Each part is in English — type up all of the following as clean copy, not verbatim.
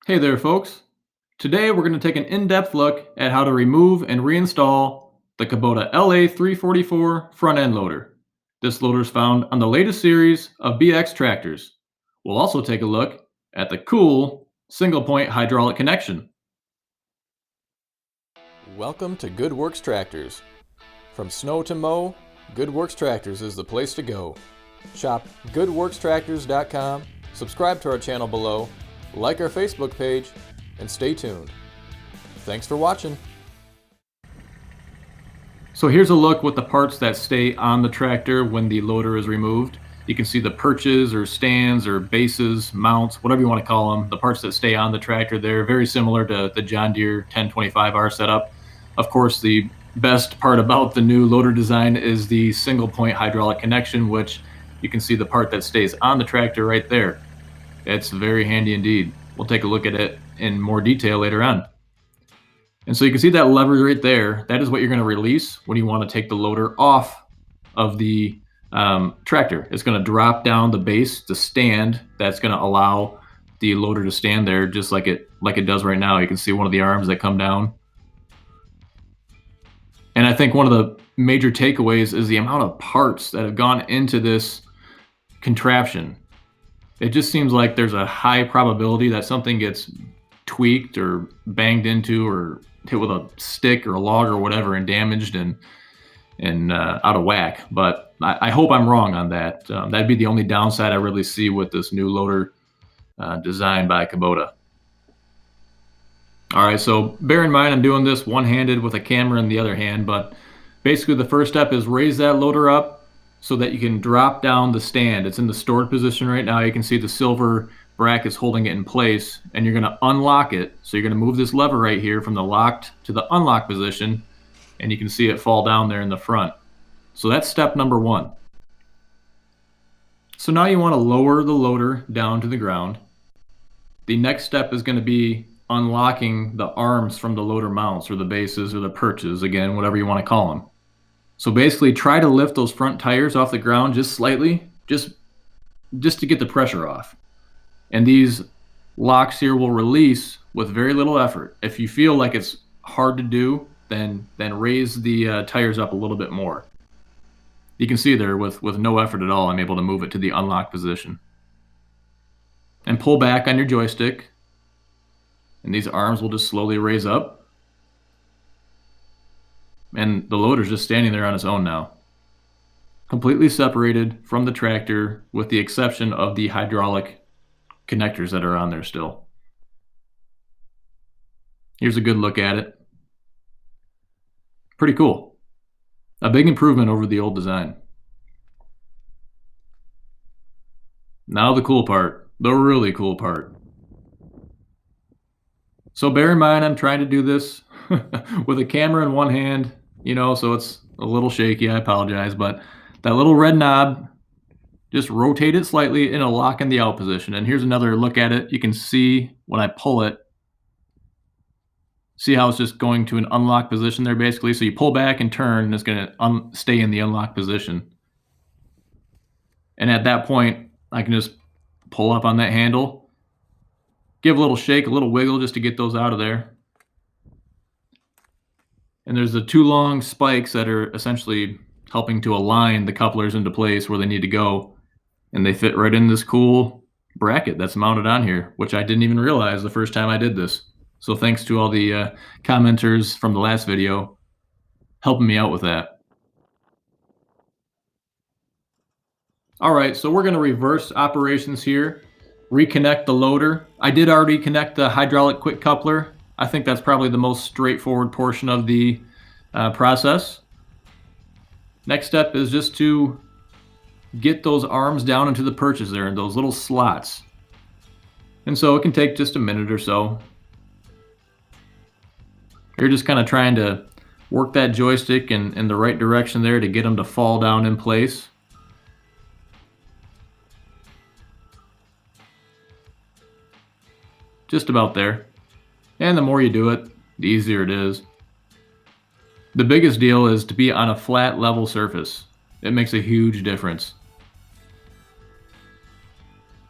Hey there, folks. Today we're going to take an in-depth look at how to remove and reinstall the Kubota LA344 front end loader. This loader is found on the latest series of BX tractors. We'll also take a look at the cool single-point hydraulic connection. Welcome to Good Works Tractors. From snow to mow, Good Works Tractors is the place to go. Shop goodworkstractors.com, subscribe to our channel below, like our Facebook page, and stay tuned. Thanks for watching. So here's a look with the parts that stay on the tractor when the loader is removed. You can see the perches or stands or bases, mounts, whatever you want to call them, the parts that stay on the tractor. They're very similar to the John Deere 1025R setup. Of course, the best part about the new loader design is the single point hydraulic connection, which you can see the part that stays on the tractor right there. It's very handy indeed. We'll take a look at it in more detail later on. And so you can see that lever right there. That is what you're going to release when you want to take the loader off of the tractor. It's going to drop down the base, the stand. That's going to allow the loader to stand there just like it does right now. You can see one of the arms that come down. And I think one of the major takeaways is the amount of parts that have gone into this contraption. It just seems like there's a high probability that something gets tweaked or banged into or hit with a stick or a log or whatever and damaged and out of whack. But I hope I'm wrong on that. That'd be the only downside I really see with this new loader designed by Kubota. All right, so bear in mind I'm doing this one-handed with a camera in the other hand, but basically the first step is raise that loader up so that you can drop down the stand. It's in the stored position right now. You can see the silver brackets holding it in place, and you're going to unlock it. So you're going to move this lever right here from the locked to the unlocked position, and you can see it fall down there in the front. So that's step number one. So now you want to lower the loader down to the ground. The next step is going to be unlocking the arms from the loader mounts or the bases or the perches, again, whatever you want to call them. So basically try to lift those front tires off the ground just slightly, just to get the pressure off. And these locks here will release with very little effort. If you feel like it's hard to do, then raise the tires up a little bit more. You can see there with no effort at all, I'm able to move it to the unlocked position. And pull back on your joystick, and these arms will just slowly raise up. And the loader's just standing there on its own now, completely separated from the tractor with the exception of the hydraulic connectors that are on there still. Here's a good look at it. Pretty cool. A big improvement over the old design. Now the cool part, the really cool part. So bear in mind I'm trying to do this with a camera in one hand, so it's a little shaky, I apologize, but that little red knob, just rotate it slightly and it'll lock in the out position. And here's another look at it. You can see when I pull it, see how it's just going to an unlocked position there basically. So you pull back and turn and it's going to stay in the unlocked position. And at that point, I can just pull up on that handle, give a little shake, a little wiggle just to get those out of there. And there's the two long spikes that are essentially helping to align the couplers into place where they need to go. And they fit right in this cool bracket that's mounted on here, which I didn't even realize the first time I did this. So thanks to all the commenters from the last video helping me out with that. All right, so we're going to reverse operations here, reconnect the loader. I did already connect the hydraulic quick coupler. I think that's probably the most straightforward portion of the process. Next step is just to get those arms down into the perches there in those little slots. And so it can take just a minute or so. You're just kind of trying to work that joystick in the right direction there to get them to fall down in place. Just about there. And the more you do it, the easier it is. The biggest deal is to be on a flat, level surface. It makes a huge difference.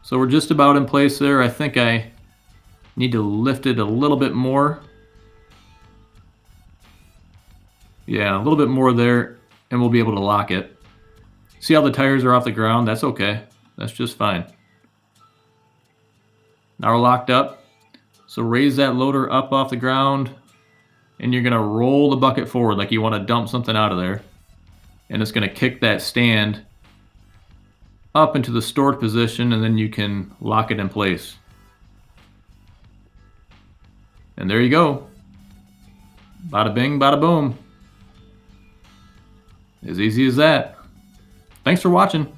So we're just about in place there. I think I Need to lift it a little bit more. Yeah, a little bit more there, and we'll be able to lock it. See how the tires are off the ground? That's okay. That's just fine. Now we're locked up. So raise that loader up off the ground, and you're gonna roll the bucket forward like you want to dump something out of there. And it's gonna kick that stand up into the stored position, and then you can lock it in place. And there you go. Bada bing, bada boom. As easy as that. Thanks for watching.